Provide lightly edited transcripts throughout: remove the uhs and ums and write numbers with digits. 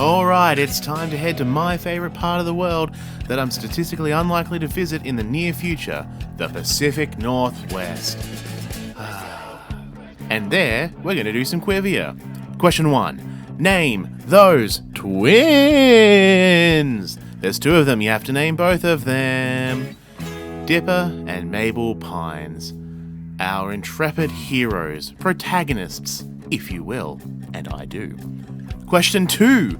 Alright, it's time to head to my favourite part of the world that I'm statistically unlikely to visit in the near future, the Pacific Northwest. And there, we're going to do some Qrivia. Question 1. Name those twins! There's 2 of them, you have to name both of them. Dipper and Mabel Pines. Our intrepid heroes, protagonists, if you will, and I do. Question 2.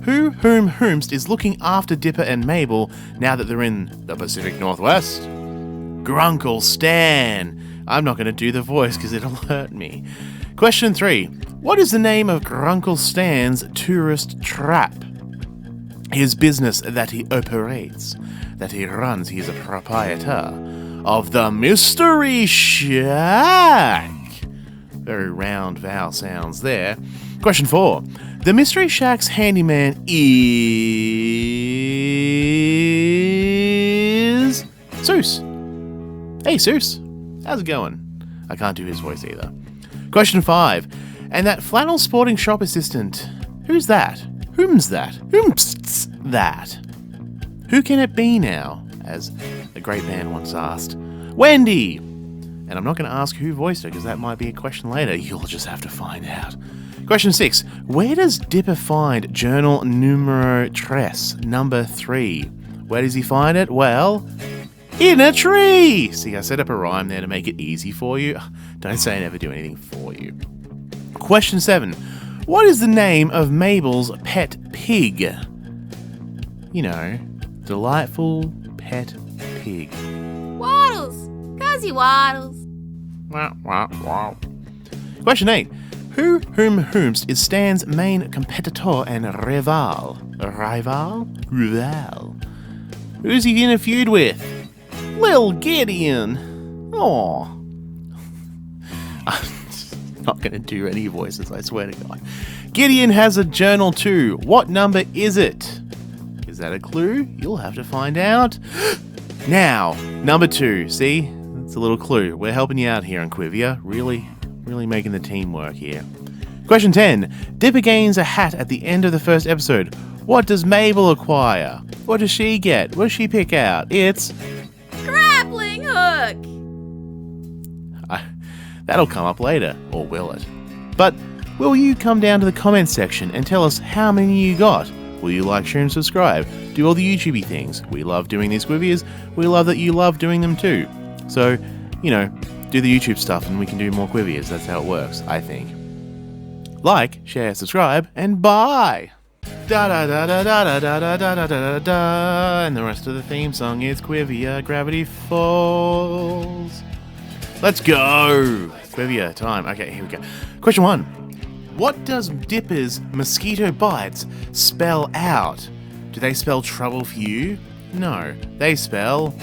Whomst is looking after Dipper and Mabel now that they're in the Pacific Northwest? Grunkle Stan. I'm not going to do the voice because it'll hurt me. Question 3. What is the name of Grunkle Stan's tourist trap? His business that he operates, that he runs, he is a proprietor of the Mystery Shack. Very round vowel sounds there. Question 4. The Mystery Shack's handyman is Seuss. Hey Seuss, how's it going? I can't do his voice either. Question 5. And that flannel sporting shop assistant, who's that? Whom's that? Whomst's that? Who can it be now? As the great man once asked. Wendy! And I'm not going to ask who voiced her because that might be a question later. You'll just have to find out. Question 6. Where does Dipper find journal numero tres, number 3? Where does he find it? Well, in a tree! See, I set up a rhyme there to make it easy for you. Don't say I never do anything for you. Question 7. What is the name of Mabel's pet pig? You know, delightful pet pig. Waddles! Cosy Waddles. Question 8. Whomst is Stan's main competitor and rival? Rival? Who's he in a feud with? Lil Gideon. Aww. I'm not going to do any voices, I swear to God. Gideon has a journal too. What number is it? Is that a clue? You'll have to find out. Now, number 2. See? It's a little clue. We're helping you out here on Qrivia. Really making the team work here. Question 10. Dipper gains a hat at the end of the first episode. What does Mabel acquire? What does she get? What does she pick out? It's... grappling hook! That'll come up later, or will it? But will you come down to the comments section and tell us how many you got? Will you like, share, and subscribe? Do all the YouTubey things. We love doing these Qrivias. We love that you love doing them too. So, you know, do the YouTube stuff and we can do more Qrivias. That's how it works, I think. Like, share, subscribe, and bye! Da da da da da da da da da da da da. And the rest of the theme song is Qrivia, Gravity Falls. Let's go! Qrivia time. Okay, here we go. Question 1. What does Dipper's mosquito bites spell out? Do they spell trouble for you? No, they spell...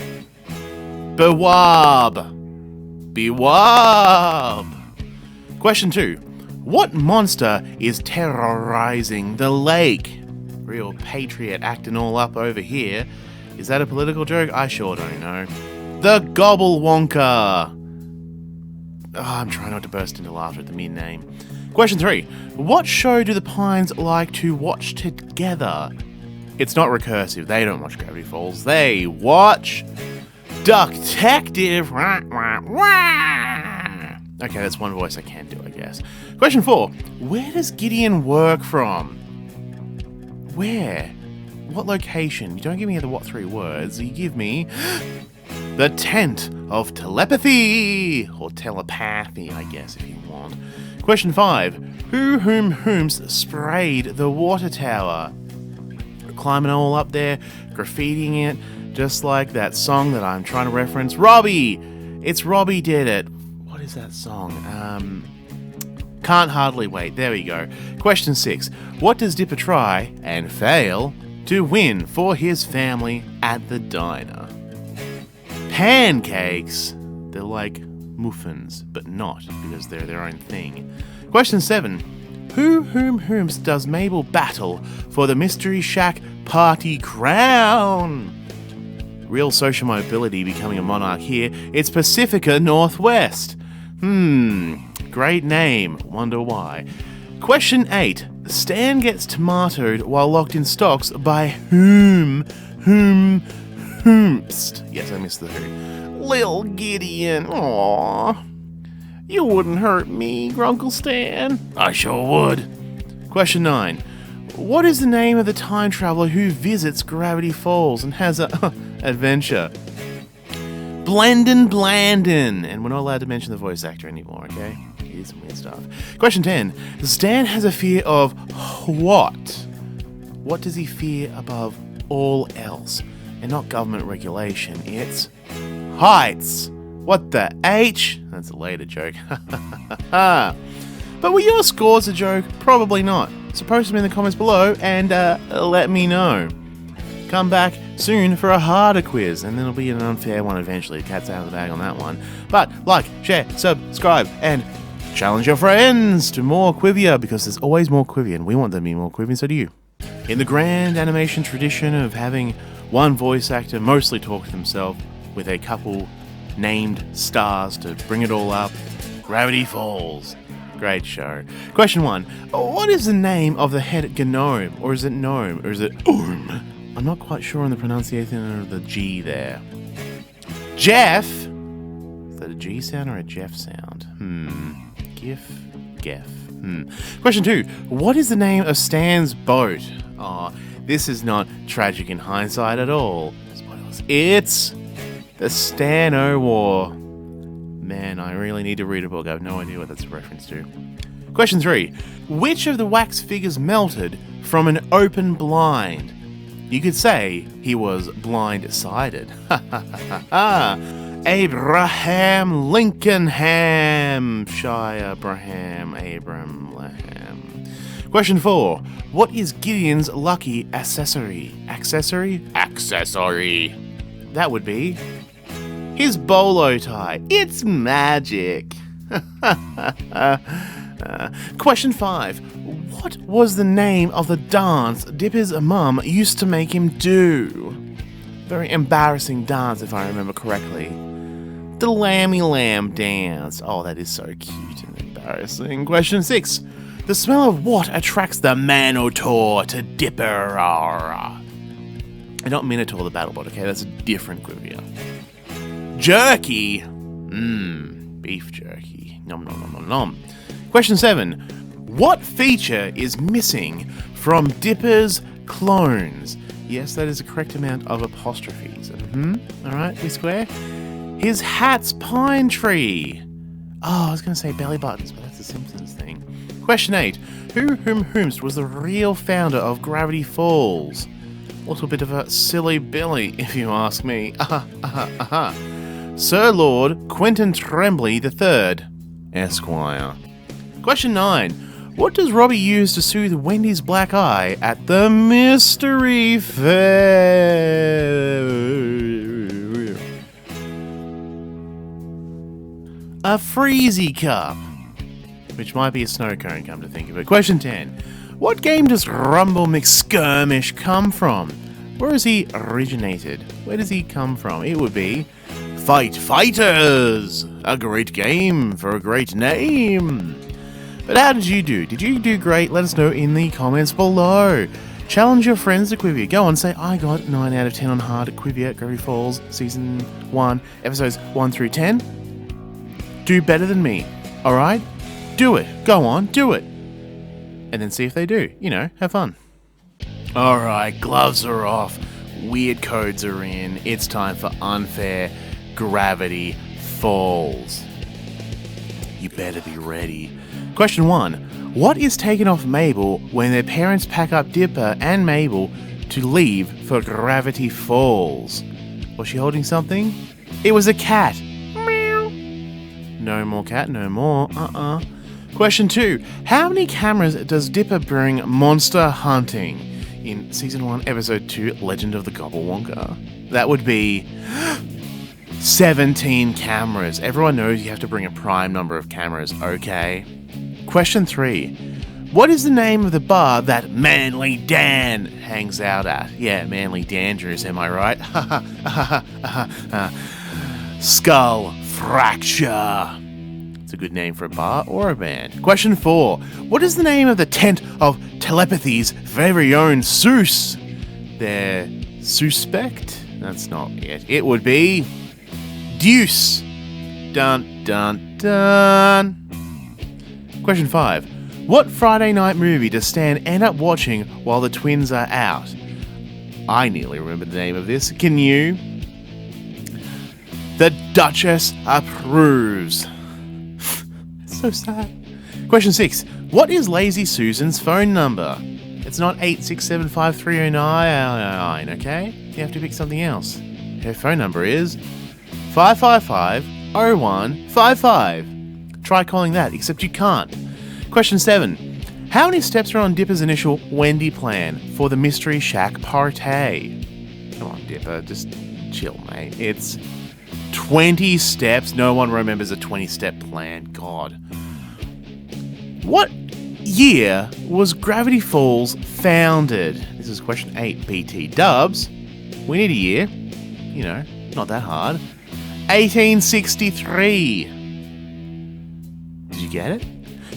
Bewab! Bewab! Question 2. What monster is terrorizing the lake? Real patriot acting all up over here. Is that a political joke? I sure don't know. The Gobblewonker! Oh, I'm trying not to burst into laughter at the mere name. Question 3. What show do the Pines like to watch together? It's not recursive. They don't watch Gravity Falls. They watch... Duck-tective! Okay, that's one voice I can do, I guess. Question 4. Where does Gideon work from? Where? What location? You don't give me the what 3 words. You give me... the tent of telepathy! Or telepathy, I guess, if you want. Question 5. Whomst sprayed the water tower? Climbing all up there, graffitiing it, just like that song that I'm trying to reference. Robbie! It's Robbie did it. What is that song? Can't Hardly Wait. There we go. Question 6. What does Dipper try, and fail, to win for his family at the diner? Pancakes! They're like muffins, but not, because they're their own thing. Question 7. Whomst does Mabel battle for the Mystery Shack party crown? Real social mobility becoming a monarch here. It's Pacifica Northwest. Great name. Wonder why. Question 8. Stan gets tomatoed while locked in stocks by whom? Whomst. Yes, I missed the who. Lil Gideon. Aww. You wouldn't hurt me, Grunkle Stan. I sure would. Question 9. What is the name of the time traveler who visits Gravity Falls and has a adventure? Blandon. And we're not allowed to mention the voice actor anymore, okay? Here's some weird stuff. Question 10. Stan has a fear of what? What does he fear above all else? And not government regulation, it's heights. What the H? That's a later joke. But were your scores a joke? Probably not. So post them in the comments below and let me know. Come back soon for a harder quiz, and then it'll be an unfair one eventually. Cat's out of the bag on that one. But like, share, subscribe, and challenge your friends to more Qrivia, because there's always more Qrivia, and we want there to be more Qrivia, and so do you. In the grand animation tradition of having one voice actor mostly talk to himself with a couple named stars to bring it all up, Gravity Falls. Great show. Question 1. What is the name of the head gnome? Or is it gnome? Or is it I'm not quite sure on the pronunciation of the G there. Jeff? Is that a G sound or a Jeff sound? Geff. Question 2. What is the name of Stan's boat? Oh, this is not tragic in hindsight at all. Spoilers. It's the Stan-O-War. Man, I really need to read a book. I have no idea what that's a reference to. Question 3. Which of the wax figures melted from an open blind? You could say he was blind-sided. Abraham Lincoln Hampshire Abram Laham. Question 4. What is Gideon's lucky accessory? Accessory? That would be his bolo tie. It's magic. Question 5. What was the name of the dance Dipper's mum used to make him do? Very embarrassing dance, if I remember correctly. The Lammy Lamb dance. Oh, that is so cute and embarrassing. Question 6. The smell of what attracts the Manotaur to Dipper? Not Minotaur the BattleBot, okay? That's a different Qrivia. Jerky. Beef jerky. Nom nom nom nom nom. Question 7. What feature is missing from Dipper's clones? Yes, that is the correct amount of apostrophes. Alright, we square. His hat's pine tree. Oh, I was going to say belly buttons, but that's a Simpsons thing. Question 8. Whomst was the real founder of Gravity Falls? A little bit of a silly Billy, if you ask me. Sir Lord Quentin Tremblay III, Esquire. Question 9. What does Robbie use to soothe Wendy's black eye at the mystery fair? A freezy cup. Which might be a snow cone, come to think of it. Question 10. What game does Rumble McSkirmish come from? Where has he originated? Where does he come from? It would be Fight Fighters! A great game for a great name. But how did you do? Did you do great? Let us know in the comments below. Challenge your friends to Qrivia. Go on, say I got 9 out of 10 on hard at Qrivia, Gravity Falls, Season 1, Episodes 1 through 10. Do better than me, alright? Do it. Go on, do it. And then see if they do. You know, have fun. Alright, gloves are off. Weird codes are in. It's time for unfair Gravity Falls. You better be ready. Question 1. What is taken off Mabel when their parents pack up Dipper and Mabel to leave for Gravity Falls? Was she holding something? It was a cat. Meow. No more cat, no more. Question 2. How many cameras does Dipper bring monster hunting in Season 1, Episode 2, Legend of the Gobblewonka? That would be 17 cameras. Everyone knows you have to bring a prime number of cameras, okay? Question 3. What is the name of the bar that Manly Dan hangs out at? Yeah, Manly Dandrews, am I right? Skull Fracture. It's a good name for a bar or a band. Question 4. What is the name of the tent of telepathy's very own Seuss? Their suspect? That's not it. It would be Deuce. Dun, dun, dun. Question 5. What Friday night movie does Stan end up watching while the twins are out? I nearly remember the name of this. Can you? The Duchess Approves. So sad. Question 6. What is Lazy Susan's phone number? It's not 8675309, okay? You have to pick something else. Her phone number is 555-0155. Try calling that, except you can't. Question 7. How many steps are on Dipper's initial Wendy plan for the Mystery Shack party? Come on, Dipper, just chill, mate. It's 20 steps. No one remembers a 20-step plan. God. What year was Gravity Falls founded? This is question 8, BT Dubs. We need a year. You know, not that hard. 1863. Did you get it?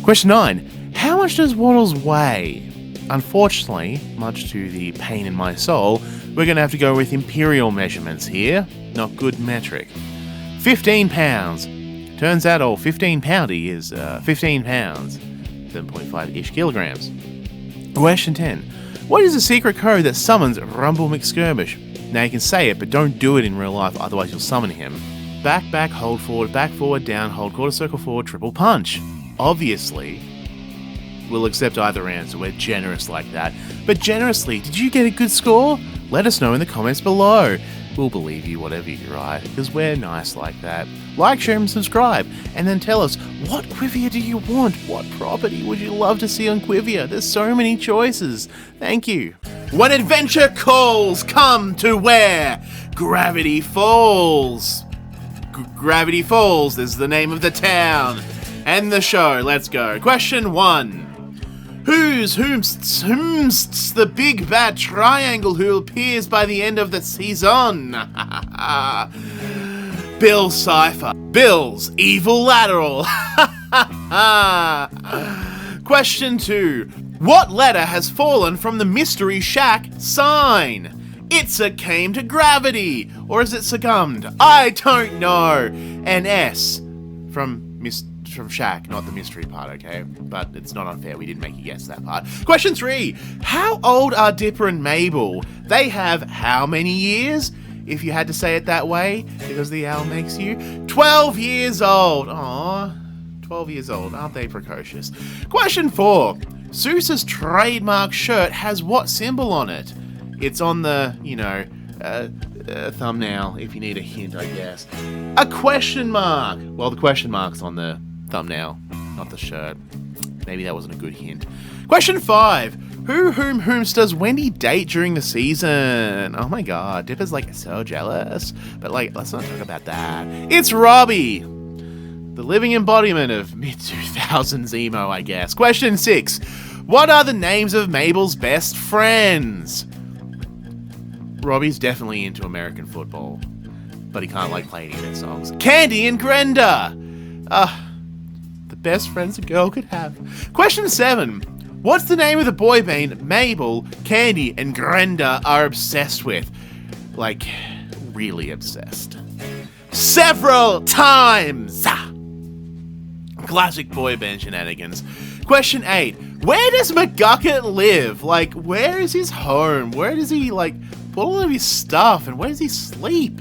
Question 9. How much does Waddles weigh? Unfortunately, much to the pain in my soul, we're going to have to go with imperial measurements here. Not good metric. 15 pounds. Turns out all 15 poundy is 15 pounds. 7.5-ish kilograms. Question 10. What is the secret code that summons Rumble McSkirmish? Now you can say it, but don't do it in real life, otherwise you'll summon him. Back, back, hold forward, back, forward, down, hold, quarter circle forward, triple punch. Obviously, we'll accept either answer. We're generous like that. But generously, did you get a good score? Let us know in the comments below. We'll believe you whatever you write, because we're nice like that. Like, share, and subscribe. And then tell us, what Qrivia do you want? What property would you love to see on Qrivia? There's so many choices. Thank you. When adventure calls, come to where? Gravity Falls. Gravity Falls is the name of the town. And the show. Let's go. Question 1. Who's the big bad triangle who appears by the end of the season? Bill Cipher. Bill's evil lateral. Question 2. What letter has fallen from the Mystery Shack sign? Itza came to gravity. Or is it succumbed? I don't know. An S from Shack, not the mystery part, okay? But it's not unfair, we didn't make you guess that part. Question 3. How old are Dipper and Mabel? They have how many years? If you had to say it that way, because the owl makes you. 12 years old. Aww. 12 years old. Aren't they precocious? Question 4. Seuss's trademark shirt has what symbol on it? It's on the, thumbnail, if you need a hint, I guess. A question mark. Well, the question mark's on the thumbnail, not the shirt. Maybe that wasn't a good hint. Question 5. Whom does Wendy date during the season? Oh my god, Dipper's so jealous. But let's not talk about that. It's Robbie. The living embodiment of mid-2000s emo, I guess. Question 6. What are the names of Mabel's best friends? Robbie's definitely into American football, but he can't play any of their songs. Candy and Grenda. The best friends a girl could have. Question 7. What's the name of the boy band Mabel, Candy, and Grenda are obsessed with? Really obsessed. Several times! Classic boy band shenanigans. Question 8. Where does McGucket live? Where is his home? Where does he, put all of his stuff? And where does he sleep?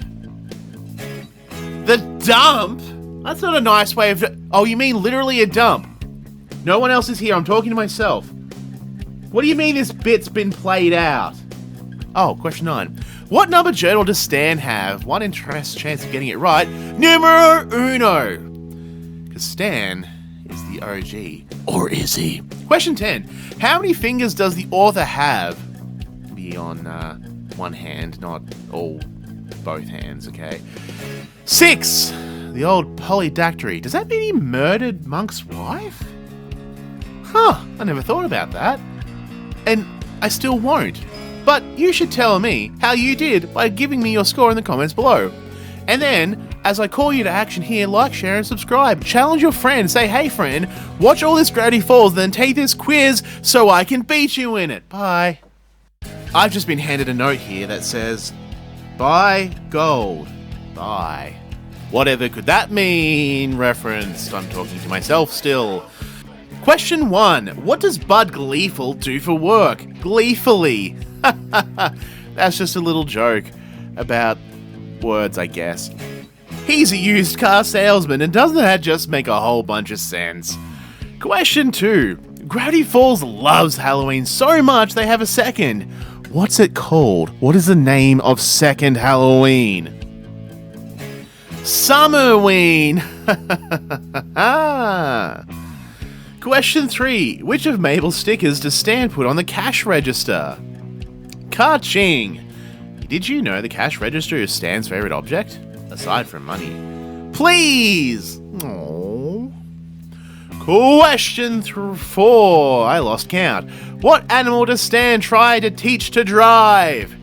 The dump? That's not a nice way of... Oh, you mean literally a dump? No one else is here. I'm talking to myself. What do you mean this bit's been played out? Oh, question 9. What number journal does Stan have? 1 in chance of getting it right. Numero uno. Because Stan is the OG. Or is he? Question 10. How many fingers does the author have? Be on one hand, not both hands, okay? 6. The old polydactyly. Does that mean he murdered Monk's wife? Huh, I never thought about that. And I still won't. But you should tell me how you did by giving me your score in the comments below. And then As I call you to action here, like, share, and subscribe. Challenge your friend. Say, hey friend, watch all this Gravity Falls, then take this quiz so I can beat you in it. Bye. I've just been handed a note here that says, buy gold. Bye. Whatever could that mean? Referenced. I'm talking to myself still. Question 1. What does Bud Gleeful do for work? Gleefully. That's just a little joke about words, I guess. He's a used car salesman, and doesn't that just make a whole bunch of sense? Question 2. Gravity Falls loves Halloween so much they have a second. What's it called? What is the name of second Halloween? Summerween! Question 3. Which of Mabel's stickers does Stan put on the cash register? Ka-ching! Did you know the cash register is Stan's favourite object? Aside from money. Please! Aww. Question 4. I lost count. What animal does Stan try to teach to drive?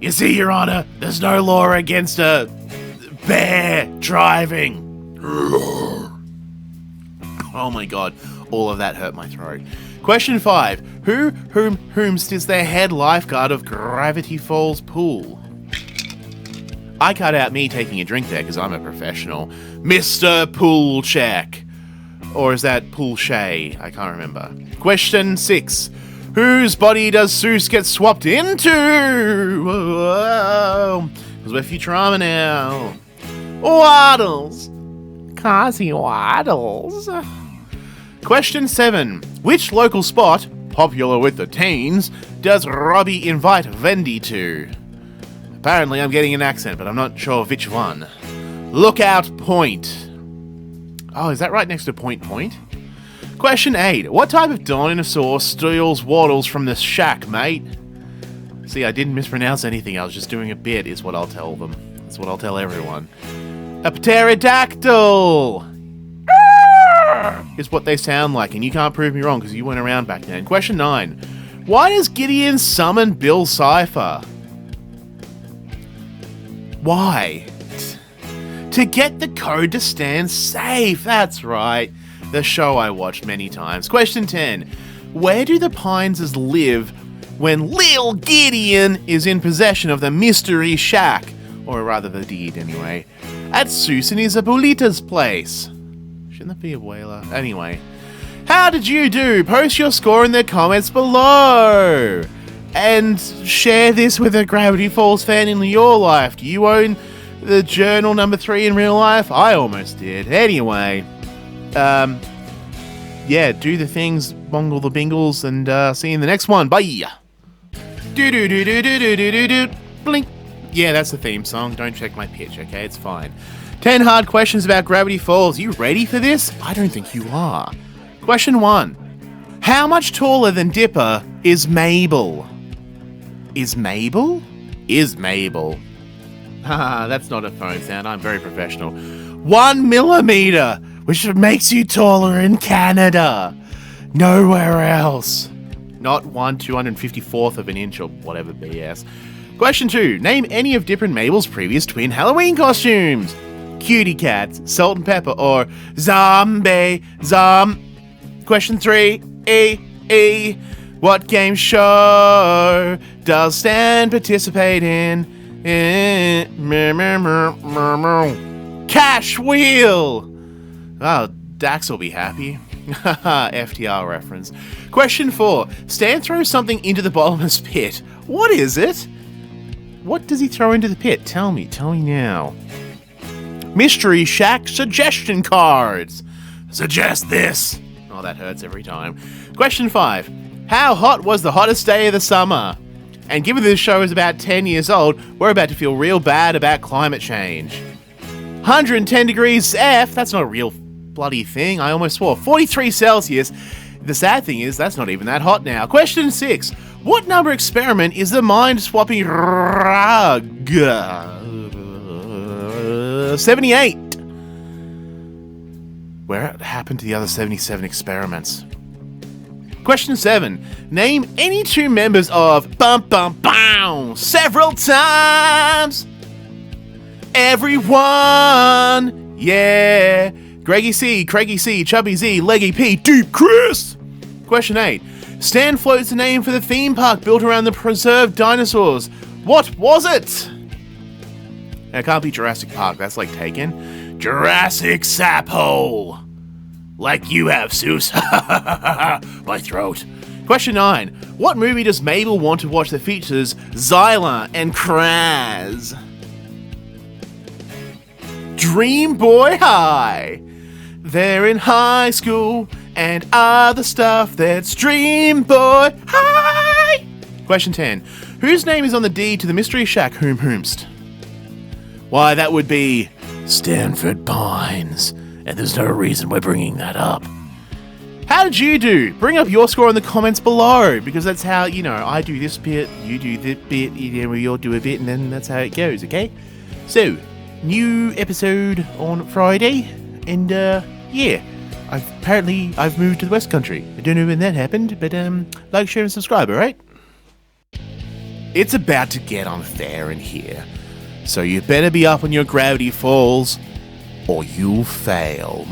You see, Your Honour, there's no law against a bear driving. Oh my god, all of that hurt my throat. Question 5. Whomst is the head lifeguard of Gravity Falls Pool? I cut out me taking a drink there because I'm a professional. Mr. Pool Check. Or is that Pool Shay? I can't remember. Question 6. Whose body does Seuss get swapped into? Whoa. Because we're Futurama now. Waddles. Carsey Waddles. Question 7. Which local spot, popular with the teens, does Robbie invite Vendy to? Apparently I'm getting an accent, but I'm not sure which one. Lookout Point. Oh, is that right next to Point Point? Question 8. What type of dinosaur steals Waddles from the shack, mate? See, I didn't mispronounce anything. I was just doing a bit, is what I'll tell them. That's what I'll tell everyone. A pterodactyl! Is what they sound like, and you can't prove me wrong because you weren't around back then. Question 9. Why does Gideon summon Bill Cipher? Why? To get the code to stand safe. That's right. The show I watched many times. Question 10. Where do the Pineses live when Lil Gideon is in possession of the mystery shack? Or rather the deed, anyway. At Susan is Abuelita's place. Shouldn't that be a whaler? Anyway. How did you do? Post your score in the comments below. And share this with a Gravity Falls fan in your life. Do you own the journal number 3 in real life? I almost did. Anyway. Yeah, do the things, bongle the bingles, and see you in the next one. Bye. Do-do-do-do-do-do-do-do-do. Blink. Yeah, that's the theme song. Don't check my pitch, okay? It's fine. 10 hard questions about Gravity Falls. You ready for this? I don't think you are. Question 1. How much taller than Dipper is Mabel? Is Mabel? Is Mabel. Haha, that's not a phone sound. I'm very professional. 1 millimeter, which makes you taller in Canada. Nowhere else. Not 1/254th of an inch or whatever BS. Question 2. Name any of Dipper and Mabel's previous twin Halloween costumes. Cutie Cats, Salt and Pepper, or Zombie. Question 3. What game show does Stan participate in? Cash Wheel! Oh, Dax will be happy. FTR reference. Question 4. Stan throws something into the bottomless pit. What is it? What does he throw into the pit? Tell me now. Mystery Shack suggestion cards. Suggest this. Oh, that hurts every time. Question 5. How hot was the hottest day of the summer? And given this show is about 10 years old, we're about to feel real bad about climate change. 110 degrees F, that's not a real bloody thing, I almost swore. 43 Celsius. The sad thing is, that's not even that hot now. Question 6. What number experiment is the mind-swapping rug? 78. Where happened to the other 77 experiments? Question 7. Name any 2 members of Bum Bum Bow several times. everyone. Yeah. Greggy C, Craigie C, Chubby Z, Leggy P, Deep Chris. Question 8. Stan floats the name for the theme park built around the preserved dinosaurs. What was it? It can't be Jurassic Park, that's like Taken. Jurassic Saphole. Like you have, Seuss. My throat. Question 9. What movie does Mabel want to watch that features Zyla and Kraz? Dream Boy High. They're in high school and other stuff that's Dream Boy High. Question 10. Whose name is on the deed to the Mystery Shack Whomst? Why, that would be Stanford Pines. And there's no reason we're bringing that up. How did you do? Bring up your score in the comments below, because that's how, I do this bit, you do this bit, we all do a bit, and then that's how it goes, okay? So, new episode on Friday, and yeah, I've moved to the West Country. I don't know when that happened, but like, share, and subscribe, alright? It's about to get unfair in here, so you better be up on your Gravity Falls, or you'll fail.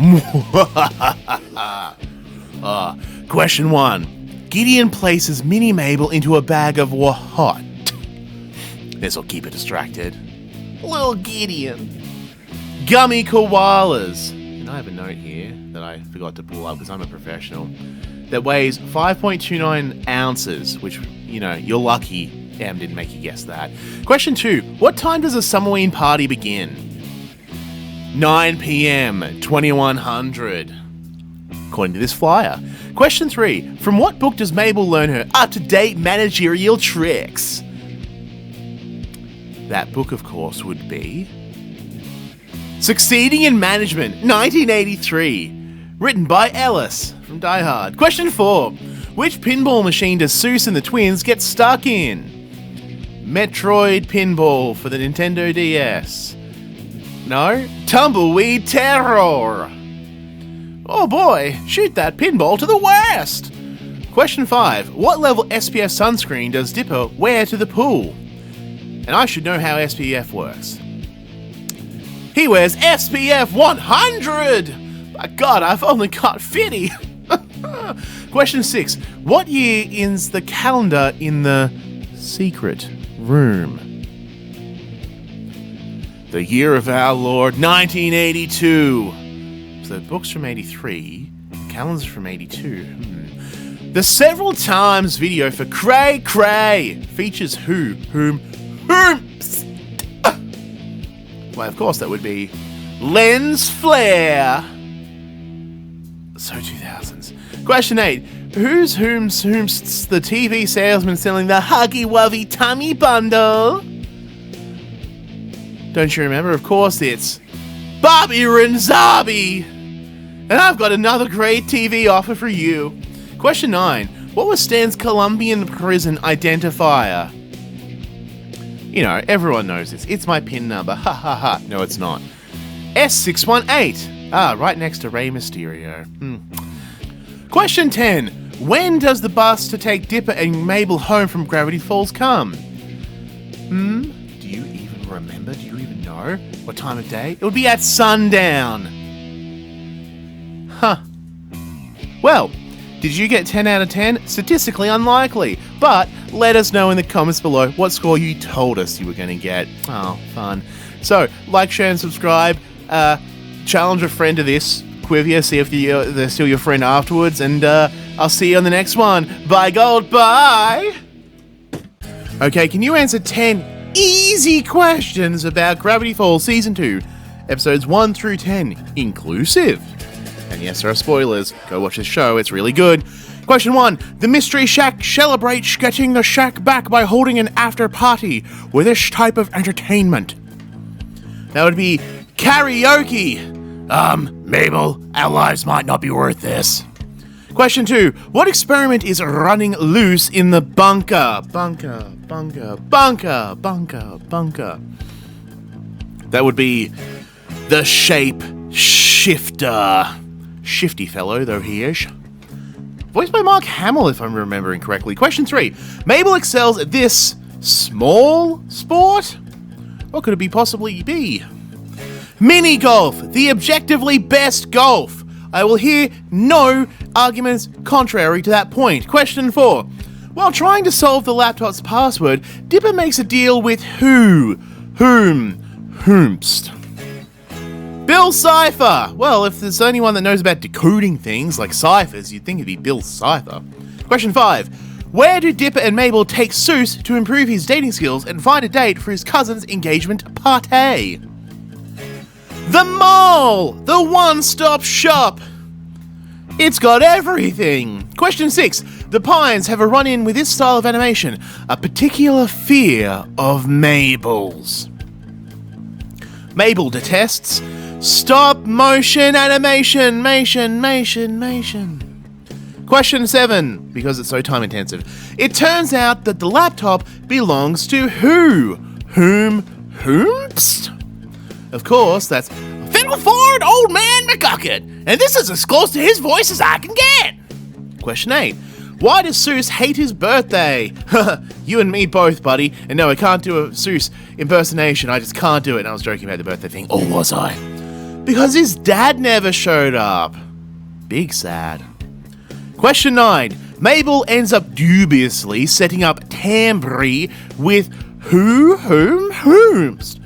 Question 1. Gideon places Mini Mabel into a bag of what? This'll keep it distracted. Little Gideon. Gummy koalas. And I have a note here that I forgot to pull up because I'm a professional. That weighs 5.29 ounces, which, you're lucky Em didn't make you guess that. Question 2. What time does a Summerween party begin? 9 p.m. 2100. According to this flyer. Question 3. From what book does Mabel learn her up-to-date managerial tricks? That book, of course, would be Succeeding in Management, 1983. Written by Ellis from Die Hard. Question 4. Which pinball machine does Seuss and the twins get stuck in? Metroid Pinball for the Nintendo DS. No? Tumbleweed Terror. Oh boy, shoot that pinball to the west! Question 5. What level SPF sunscreen does Dipper wear to the pool? And I should know how SPF works. He wears SPF 100! My god, I've only got 50! Question 6. What year is the calendar in the secret room? The year of our Lord, 1982. So the book's from 83, the calendar's from 82. The several times video for Cray Cray features who? Whom? Why, of course, that would be Lens Flare. So 2000s. Question 8. Who's the TV salesman selling the Huggy Wuvy Tummy Bundle? Don't you remember? Of course, it's Bobby Renzabi. And I've got another great TV offer for you. Question 9. What was Stan's Colombian prison identifier? Everyone knows this. It's my PIN number. Ha ha ha. No, it's not. S618. Ah, right next to Rey Mysterio. Question 10. When does the bus to take Dipper and Mabel home from Gravity Falls come? Do you even remember? Do you even know what time of day? It would be at sundown. Huh. Well, did you get 10 out of 10? Statistically unlikely. But let us know in the comments below what score you told us you were going to get. Oh, fun. So, like, share, and subscribe. Challenge a friend to this. Qrivia, see if they're still your friend afterwards. And I'll see you on the next one. Bye, gold. Bye! Okay, can you answer 10 easy questions about Gravity Falls Season 2, Episodes 1 through 10, inclusive? And yes, there are spoilers. Go watch this show, it's really good. Question 1. The Mystery Shack celebrates getting the shack back by holding an after party with this type of entertainment. That would be karaoke. Mabel, our lives might not be worth this. Question 2. What experiment is running loose in the bunker? Bunker. That would be the shape shifter. Shifty fellow, though he is. Voiced by Mark Hamill, if I'm remembering correctly. Question 3. Mabel excels at this small sport? What could it possibly be? Mini golf, the objectively best golf. I will hear no arguments contrary to that point. Question 4. While trying to solve the laptop's password, Dipper makes a deal with whomst. Bill Cipher. Well, if there's anyone that knows about decoding things like ciphers, you'd think it'd be Bill Cipher. Question 5. Where do Dipper and Mabel take Seuss to improve his dating skills and find a date for his cousin's engagement party? The mall! The one-stop shop! It's got everything! Question 6. The Pines have a run-in with this style of animation, a particular fear of Mabel's. Mabel detests stop-motion animation, Question 7, because it's so time-intensive. It turns out that the laptop belongs to who? Whomst? Of course, that's Fiddle Ford Old Man McGucket, and this is as close to his voice as I can get. Question 8. Why does Seuss hate his birthday? You and me both, buddy. And no, I can't do a Seuss impersonation. I just can't do it. And I was joking about the birthday thing. Or was I? Because his dad never showed up. Big sad. Question 9. Mabel ends up dubiously setting up Tambry with whomst.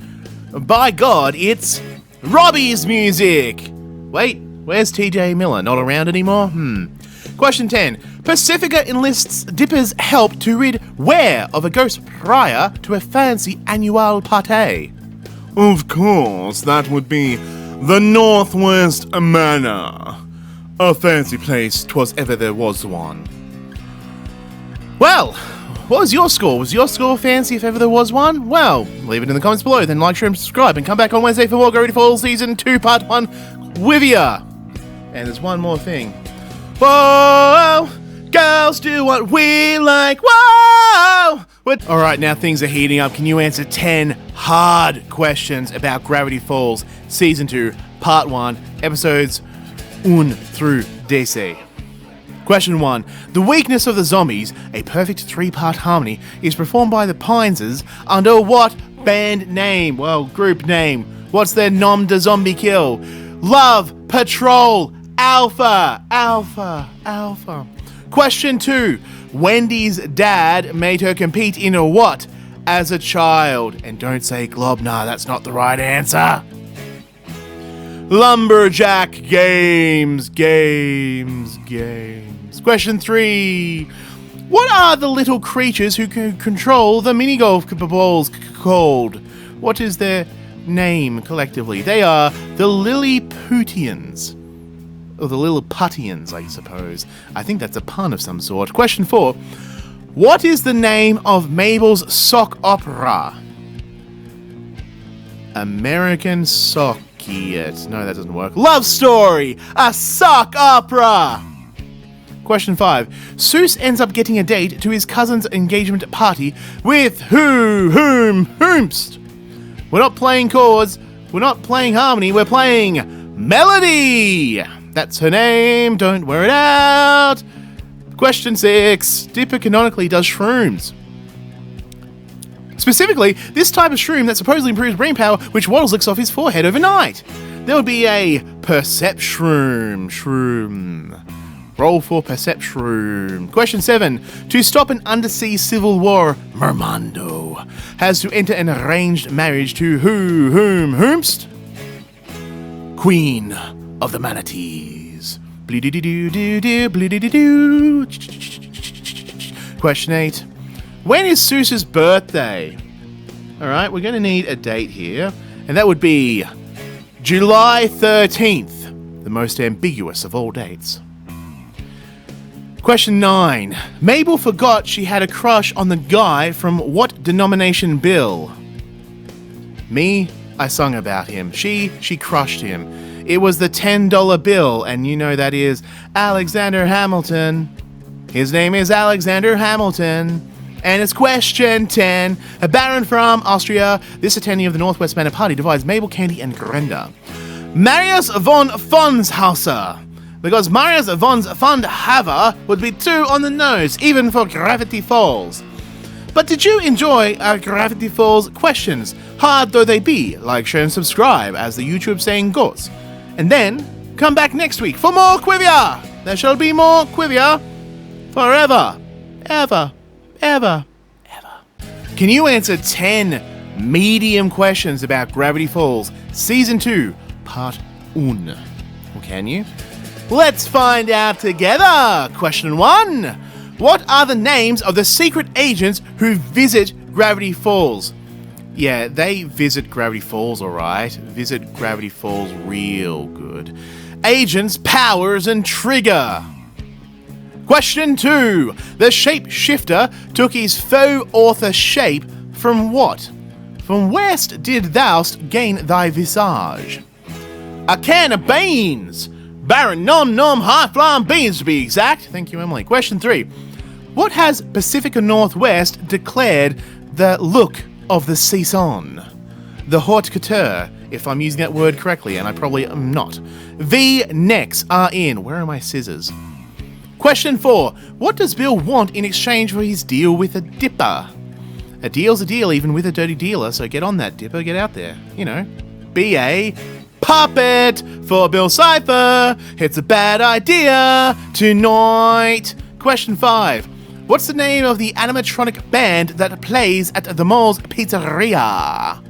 By God, it's Robbie's music. Wait, where's TJ Miller? Not around anymore? Question 10. Pacifica enlists Dipper's help to rid Ware of a ghost prior to a fancy annual party. Of course, that would be the Northwest Manor. A fancy place 'twas ever there was one. Well, what was your score? Was your score fancy if ever there was one? Well, leave it in the comments below, then like, share, and subscribe, and come back on Wednesday for more Qrivia Falls Season 2 Part 1 Qrivia. And there's one more thing. Whoa! Girls do what we like. Whoa! Alright, now things are heating up. Can you answer 10 hard questions about Gravity Falls Season 2 Part 1 Episodes 1 through 10? Question 1. The weakness of the zombies, a perfect 3-part harmony, is performed by the Pineses under what band name? Well, group name. What's their nom de zombie kill? Love Patrol Alpha. Question 2. Wendy's dad made her compete in a what as a child? And don't say glob, nah, that's not the right answer. Lumberjack games. Question 3. What are the little creatures who can control the mini golf balls called? What is their name collectively? They are the Lilliputians. Or the Lilliputians, I suppose. I think that's a pun of some sort. Question 4. What is the name of Mabel's sock opera? American Sockiet. No, that doesn't work. Love Story! A sock opera! Question 5. Seuss ends up getting a date to his cousin's engagement party with whomst. We're not playing chords. We're not playing harmony. We're playing melody. That's her name. Don't wear it out. Question 6. Dipper canonically does shrooms. Specifically, this type of shroom that supposedly improves brain power, which Waddles licks off his forehead overnight. There would be a percept shroom. Roll for percept shroom. Question 7. To stop an undersea civil war, Mermando has to enter an arranged marriage to whomst? Queen of the Manatees. Question 8. When is Seuss's birthday? Alright, we're going to need a date here, and that would be July 13th, the most ambiguous of all dates. Question 9. Mabel forgot she had a crush on the guy from what denomination bill? Me, I sung about him. She crushed him. It was the $10 bill, and you know that is Alexander Hamilton. His name is Alexander Hamilton. And it's question 10. A baron from Austria, this attendee of the Northwest Manor Party, divides Mabel, Candy, and Grenda. Marius von Fonshauser. Because Marius von Fundhaver would be too on the nose, even for Gravity Falls. But did you enjoy our Gravity Falls questions? Hard though they be, like, share and subscribe, as the YouTube saying goes. And then, come back next week for more Qrivia! There shall be more Qrivia forever, ever, ever, ever. Can you answer 10 medium questions about Gravity Falls Season 2, Part 1? Or can you? Let's find out together! Question 1. What are the names of the secret agents who visit Gravity Falls? Yeah, they visit Gravity Falls, alright. Visit Gravity Falls real good. Agents, Powers, and Trigger. Question 2. The shapeshifter took his faux author shape from what? From whence did thou'st gain thy visage? A can of beans! Baron Nom Nom High Flying Beans to be exact. Thank you, Emily. Question 3. What has Pacifica Northwest declared the look of the season? The haute couture, if I'm using that word correctly, and I probably am not. V-necks are in. Where are my scissors? Question 4. What does Bill want in exchange for his deal with a dipper? A deal's a deal, even with a dirty dealer, so get on that, dipper, get out there. You know. B.A. Puppet for Bill Cipher. It's a bad idea tonight. Question 5. What's the name of the animatronic band that plays at the mall's pizzeria?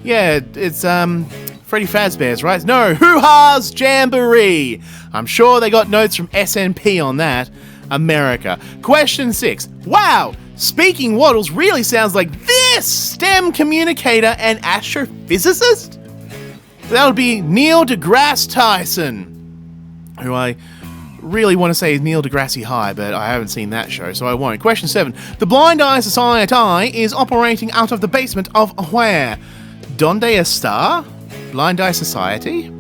Yeah, it's Freddy Fazbear's, right? No, Hoo-Ha's Jamboree. I'm sure they got notes from SNP on that. America. Question 6. Wow, speaking waddles really sounds like this STEM communicator and astrophysicist? That would be Neil deGrasse Tyson, who I really want to say is Neil deGrasse High, but I haven't seen that show, so I won't. Question 7. The Blind Eye Society is operating out of the basement of where? Donde está? Blind Eye Society?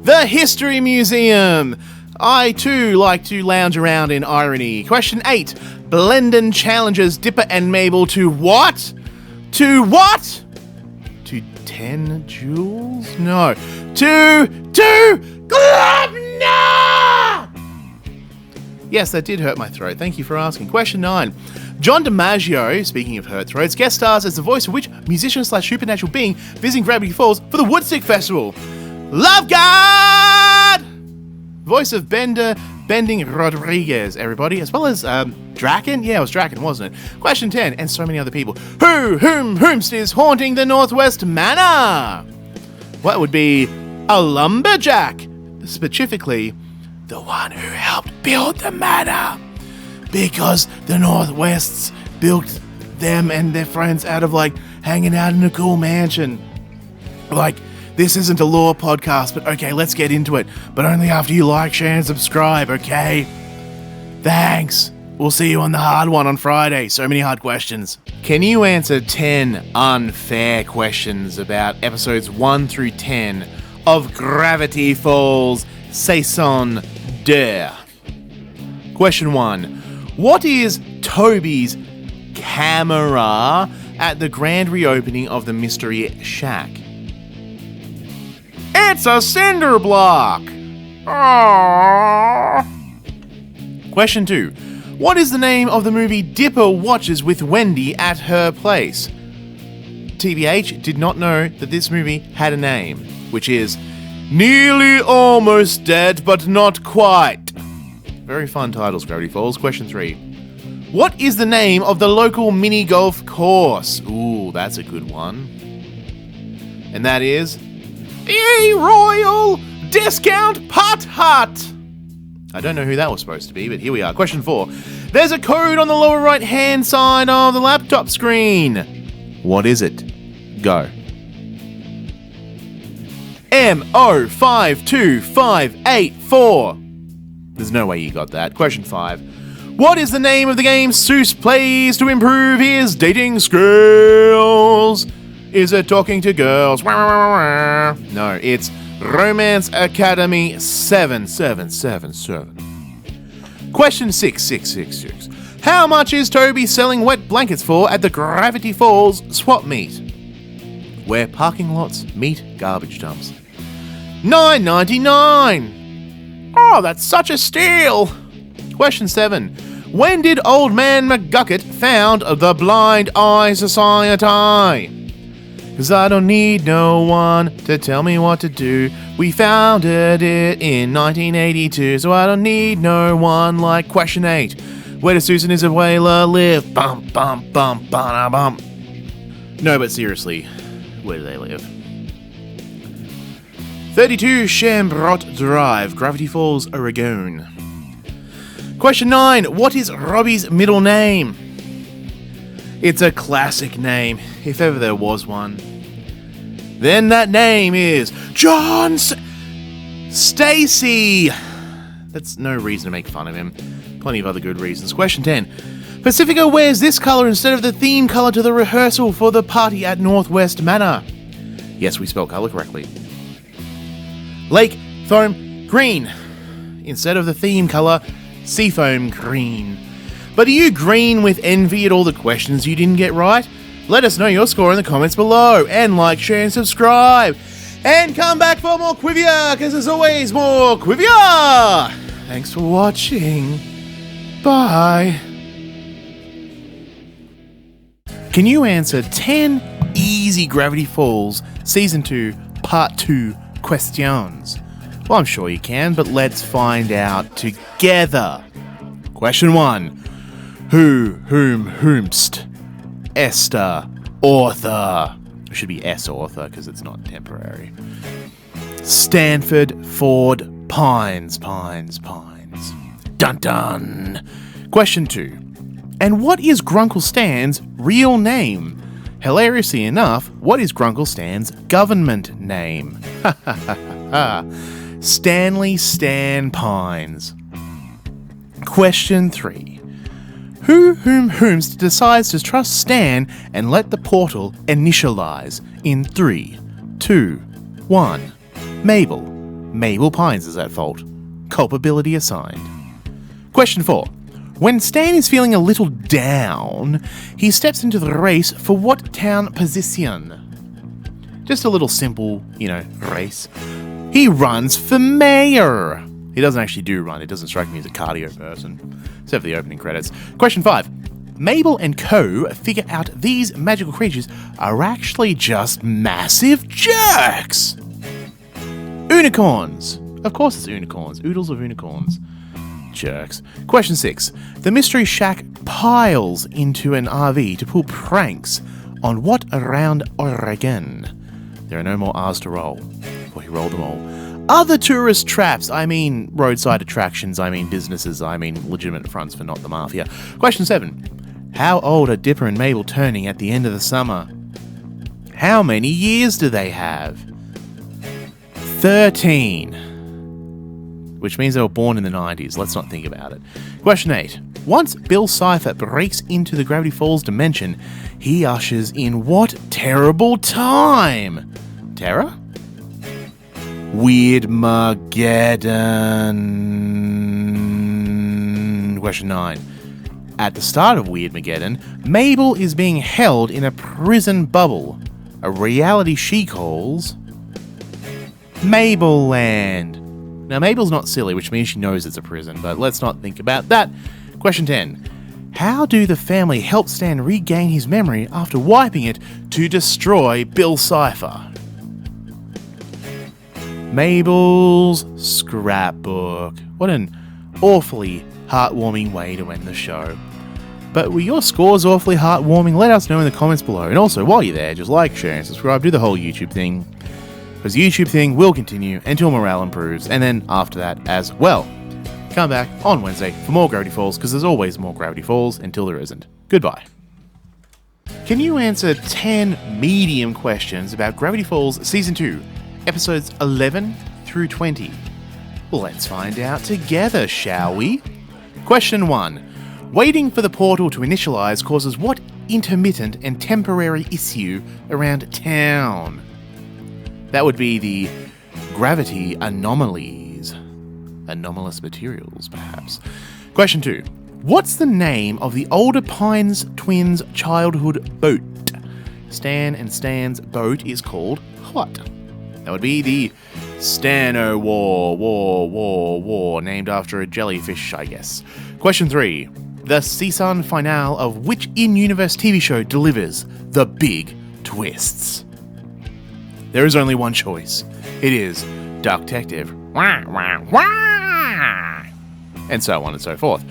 The History Museum. I too like to lounge around in irony. Question 8. Blendon challenges Dipper and Mabel to what? To what? To 10 joules? No. To Globna! Yes, that did hurt my throat. Thank you for asking. Question 9. John DiMaggio, speaking of hurt throats, guest stars as the voice of which musician/supernatural being visiting Gravity Falls for the Woodstick Festival? Love God! Voice of Bending Rodriguez, everybody, as well as Draken? Yeah, it was Draken, wasn't it? Question 10, and so many other people. Whomst is haunting the Northwest Manor? What would be a lumberjack? Specifically, the one who helped build the manor. Because the Northwests built them and their friends out of, like, hanging out in a cool mansion. Like, this isn't a lore podcast, but okay, let's get into it. But only after you like, share, and subscribe, okay? Thanks. We'll see you on the hard one on Friday. So many hard questions. Can you answer 10 unfair questions about episodes 1 through 10 of Gravity Falls Saison 2? Question 1. What is Toby's camera at the grand reopening of the Mystery Shack? It's a cinder block! Aww. Question 2. What is the name of the movie Dipper watches with Wendy at her place? TBH did not know that this movie had a name, which is Nearly Almost Dead But Not Quite. Very fun titles, Gravity Falls. Question 3. What is the name of the local mini golf course? Ooh, that's a good one. And that is the Royal Discount Putt Hut. I don't know who that was supposed to be, but here we are. Question 4. There's a code on the lower right-hand side of the laptop screen. What is it? Go. MO52584. There's no way you got that. Question 5. What is the name of the game Seuss plays to improve his dating skills? Is it talking to girls? No, it's Romance Academy 7777. Question 6666. How much is Toby selling wet blankets for at the Gravity Falls swap meet? Where parking lots meet garbage dumps. $9.99. Oh, that's such a steal! Question 7. When did Old Man McGucket found the Blind Eye Society? 'Cause I don't need no one to tell me what to do. We founded it in 1982, so I don't need no one. Like question 8. Where does Susan is a whaler live? Bum, bum, bum, bum, bum. No, but seriously, where do they live? 32 Chambrot Drive, Gravity Falls, Oregon. Question 9. What is Robbie's middle name? It's a classic name, if ever there was one. Then that name is John Stacy. That's no reason to make fun of him. Plenty of other good reasons. Question 10. Pacifica wears this colour instead of the theme colour to the rehearsal for the party at Northwest Manor. Yes, we spell colour correctly. Lake Foam Green instead of the theme colour Seafoam Green. But are you green with envy at all the questions you didn't get right? Let us know your score in the comments below, and like, share and subscribe. And come back for more Qrivia, because there's always more Qrivia! Thanks for watching. Bye. Can you answer 10 easy Gravity Falls Season 2 Part 2 questions? Well, I'm sure you can, but let's find out together. Question 1. Who, whom, whomst. Esther, author. It should be S author because it's not temporary. Stanford, Ford, Pines. Dun dun. Question 2. And what is Grunkle Stan's real name? Hilariously enough, what is Grunkle Stan's government name? Stanley Stan Pines. Question 3. Who, whom, whomst decides to trust Stan and let the portal initialize in 3, 2, 1. Mabel. Mabel Pines is at fault. Culpability assigned. Question 4. When Stan is feeling a little down, he steps into the race for what town position? Just a little simple, race. He runs for mayor. He doesn't actually do run. It doesn't strike me as a cardio person, except for the opening credits. Question 5. Mabel and co. figure out these magical creatures are actually just massive jerks. Unicorns. Of course it's unicorns. Oodles of unicorns. Jerks. Question 6. The Mystery Shack piles into an RV to pull pranks on what around Oregon? There are no more R's to roll, for he rolled them all. Other tourist traps, I mean roadside attractions, I mean businesses, I mean legitimate fronts for not the mafia. Question 7. How old are Dipper and Mabel turning at the end of the summer? How many years do they have? 13. Which means they were born in the 90s. Let's not think about it. Question 8. Once Bill Cipher breaks into the Gravity Falls dimension, he ushers in what terrible time? Terror? Weird Mageddon. Question 9. At the start of Weird Mageddon, Mabel is being held in a prison bubble, a reality she calls Mabel Land. Now, Mabel's not silly, which means she knows it's a prison, but let's not think about that. Question 10. How do the family help Stan regain his memory after wiping it to destroy Bill Cipher? Mabel's scrapbook. What an awfully heartwarming way to end the show. But were your scores awfully heartwarming? Let us know in the comments below. And also, while you're there, just like, share, and subscribe. Do the whole YouTube thing. Because the YouTube thing will continue until morale improves. And then after that as well. Come back on Wednesday for more Gravity Falls, because there's always more Gravity Falls until there isn't. Goodbye. Can you answer 10 medium questions about Gravity Falls Season 2? Episodes 11 through 20. Let's find out together, shall we? Question 1. Waiting for the portal to initialize causes what intermittent and temporary issue around town? That would be the gravity anomalies. Anomalous materials, perhaps. Question 2. What's the name of the older Pines twins' childhood boat? Stan and Stan's boat is called what? That would be the Stan-O-War, named after a jellyfish, I guess. Question 3. the season finale of which in-universe TV show delivers the big twists? There is only one choice. It is Dark Detective. Wah, wah, wah. And so on and so forth.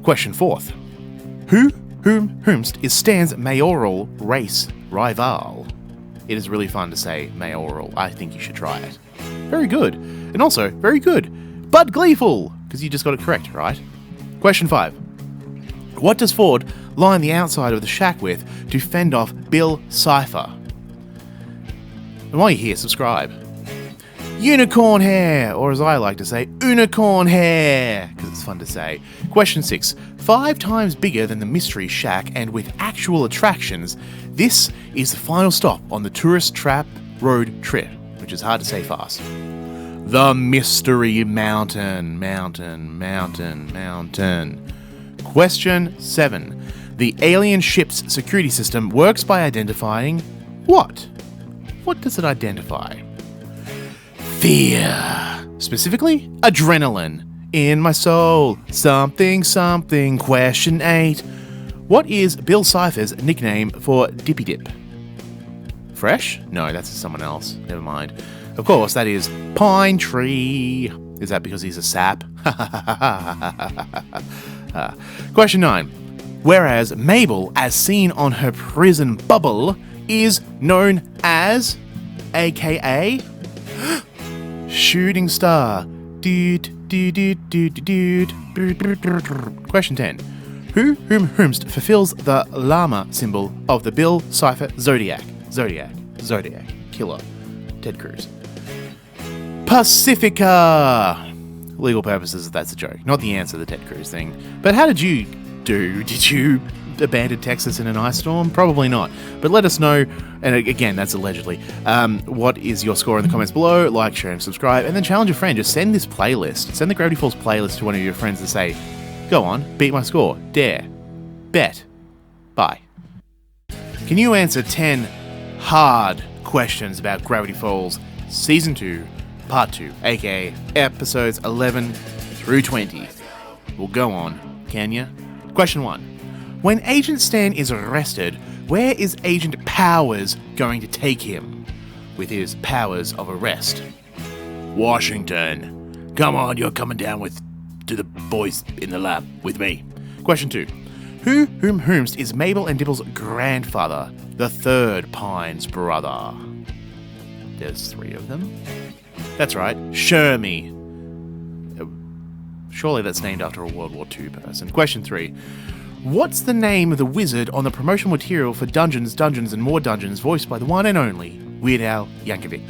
Question 4th. Whomst is Stan's mayoral race rival? It is really fun to say mayoral. I think you should try it. Very good. And also, very good, but gleeful, because you just got it correct, right? Question 5. What does Ford line the outside of the shack with to fend off Bill Cipher? And while you're here, subscribe. Unicorn hair, or as I like to say, unicorn hair, because it's fun to say. Question 6. 5 times bigger than the Mystery Shack and with actual attractions, this is the final stop on the tourist trap road trip, which is hard to say fast. The Mystery Mountain. Question 7. The alien ship's security system works by identifying what? What does it identify? Fear. Specifically, adrenaline. In my soul. Something. Question 8. What is Bill Cipher's nickname for Dippy Dip? Fresh? No, that's someone else. Never mind. Of course, that is Pine Tree. Is that because he's a sap? Question 9. Whereas Mabel, as seen on her prison bubble, is known as, aka, Shooting Star. Question 10. Whomst fulfills the llama symbol of the Bill Cipher Zodiac. Killer. Ted Cruz. Pacifica. Legal purposes, that's a joke. Not the answer to the Ted Cruz thing. But how did you do? Did you abandon Texas in an ice storm? Probably not. But let us know, and again, that's allegedly, what is your score in the comments below. Like, share, and subscribe. And then challenge a friend. Just send this playlist. Send the Gravity Falls playlist to one of your friends and say, go on, beat my score. Dare. Bet. Bye. Can you answer 10 hard questions about Gravity Falls Season 2, Part 2, aka episodes 11 through 20? Well, go on, can ya? Question 1. When Agent Stan is arrested, where is Agent Powers going to take him with his powers of arrest? Washington. Come on, you're coming down to the boys in the lab with me. Question 2. Whomst is Mabel and Dibble's grandfather, the third Pine's brother? There's 3 of them. That's right, Shermie. Surely that's named after a World War II person. Question 3. What's the name of the wizard on the promotional material for Dungeons, and More Dungeons, voiced by the one and only Weird Al Yankovic?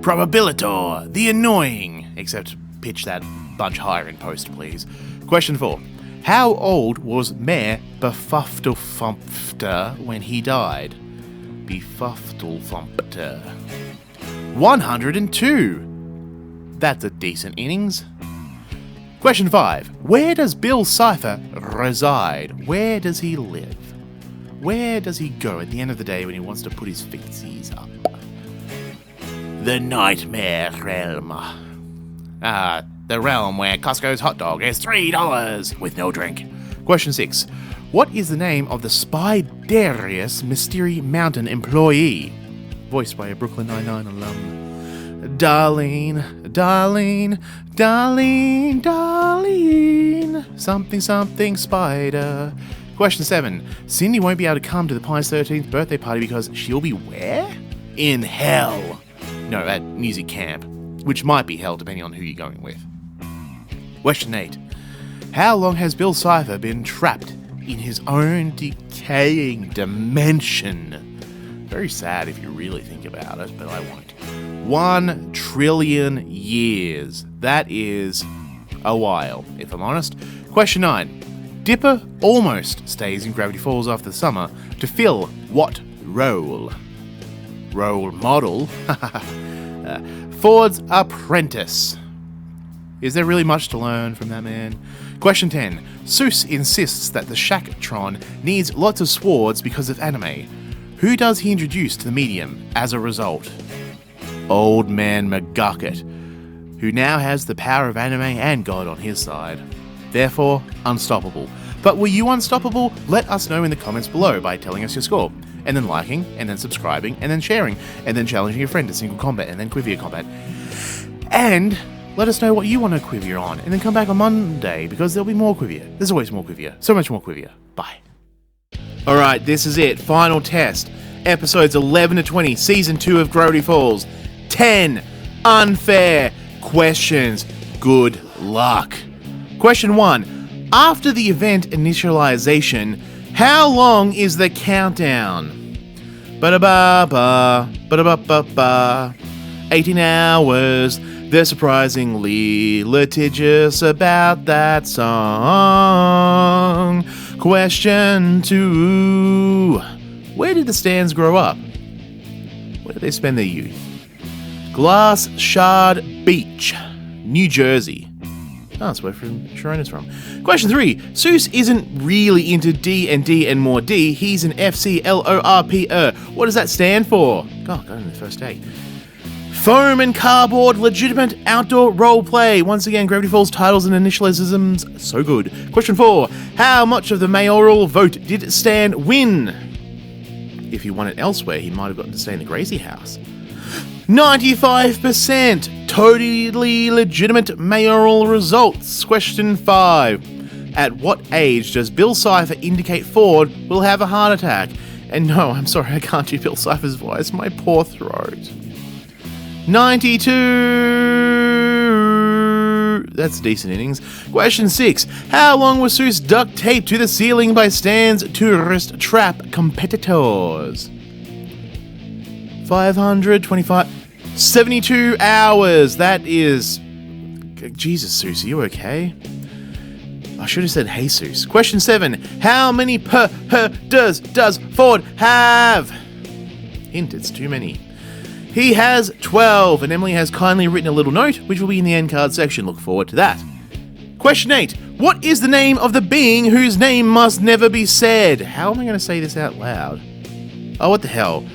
Probabilitor, the annoying. Except pitch that bunch higher in post, please. Question 4. How old was Mayor Befufflefumpter when he died? Befufflefumpter. 102. That's a decent innings. Question 5. Where does Bill Cipher reside? Where does he live? Where does he go at the end of the day when he wants to put his feetsies up? The Nightmare Realm. The realm where Costco's hot dog is $3 with no drink. Question 6. What is the name of the Spiderius Mystery Mountain employee? Voiced by a Brooklyn Nine-Nine alum. Darlene. Something spider. Question 7. Cindy won't be able to come to the Pine's 13th birthday party because she'll be where? In hell. No, at music camp, which might be hell depending on who you're going with. Question 8. How long has Bill Cipher been trapped in his own decaying dimension? Very sad if you really think about it, but I won't. 1 trillion years. That is a while, if I'm honest. Question 9. Dipper almost stays in Gravity Falls after the summer to fill what role? Role model? Ford's apprentice. Is there really much to learn from that man? Question 10. Seuss insists that the Shacktron needs lots of swords because of anime. Who does he introduce to the medium as a result? Old Man McGucket, who now has the power of anime and God on his side. therefore unstoppable. But were you unstoppable? Let us know in the comments below by telling us your score, and then liking, and then subscribing, and then sharing, and then challenging your friend to single combat, and then Qrivia combat. And let us know what you want to Qrivia on, and then come back on Monday, because there'll be more Qrivia. There's always more Qrivia. So much more Qrivia. Bye. Alright, this is it. Final test. Episodes 11 to 20, Season 2 of Gravity Falls. 10 unfair questions. Good luck. Question 1. After the event initialization, how long is the countdown? Ba-da-ba-ba, ba-da-ba-ba-ba. 18 hours. They're surprisingly litigious about that song. Question 2. Where did the Stans grow up? Where did they spend their youth? Glass Shard Beach, New Jersey. Oh, that's where Sharon is from. Question 3. Seuss isn't really into D&D and more D. He's an FCLORP. What does that stand for? God, got it in the first day. Foam and cardboard, legitimate outdoor roleplay. Once again, Gravity Falls titles and initialisms, so good. Question 4. How much of the mayoral vote did Stan win? If he won it elsewhere, he might have gotten to stay in the Gracie house. 95%. Totally legitimate mayoral results. Question 5. At what age does Bill Cipher indicate Ford will have a heart attack? And no, I'm sorry, I can't do Bill Cipher's voice. My poor throat. 92. That's decent innings. Question 6. How long was Seuss duct taped to the ceiling by Stan's tourist trap competitors? 525. 72 hours. That is... Jesus, Seuss, are you okay? I should have said hey, Seuss. Question 7. How many does Ford have? Hint, it's too many. He has 12, and Emily has kindly written a little note, which will be in the end card section. Look forward to that. Question 8. What is the name of the being whose name must never be said? How am I going to say this out loud? Oh, what the hell?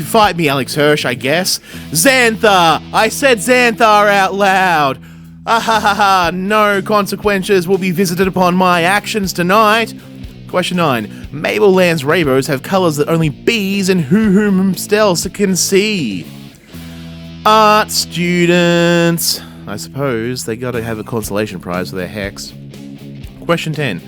Fight me, Alex Hirsch, I guess. Xantha! I said Xantha out loud. Ah ha ha ha. No consequences will be visited upon my actions tonight. Question 9. Mabel Land's rainbows have colours that only bees and whom else can see. Art students. I suppose they gotta have a consolation prize for their hex. Question 10.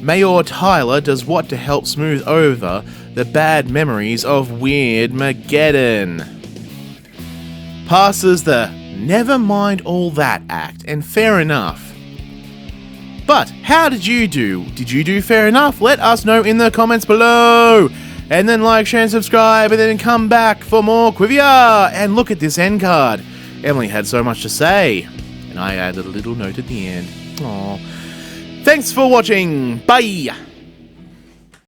Mayor Tyler does what to help smooth over the bad memories of Weird Mageddon? Passes the never mind all that act, and fair enough. But how did you do? Did you do fair enough? Let us know in the comments below. And then like, share, and subscribe, and then come back for more Qrivia. And look at this end card. Emily had so much to say, and I added a little note at the end. Aww. Thanks for watching. Bye.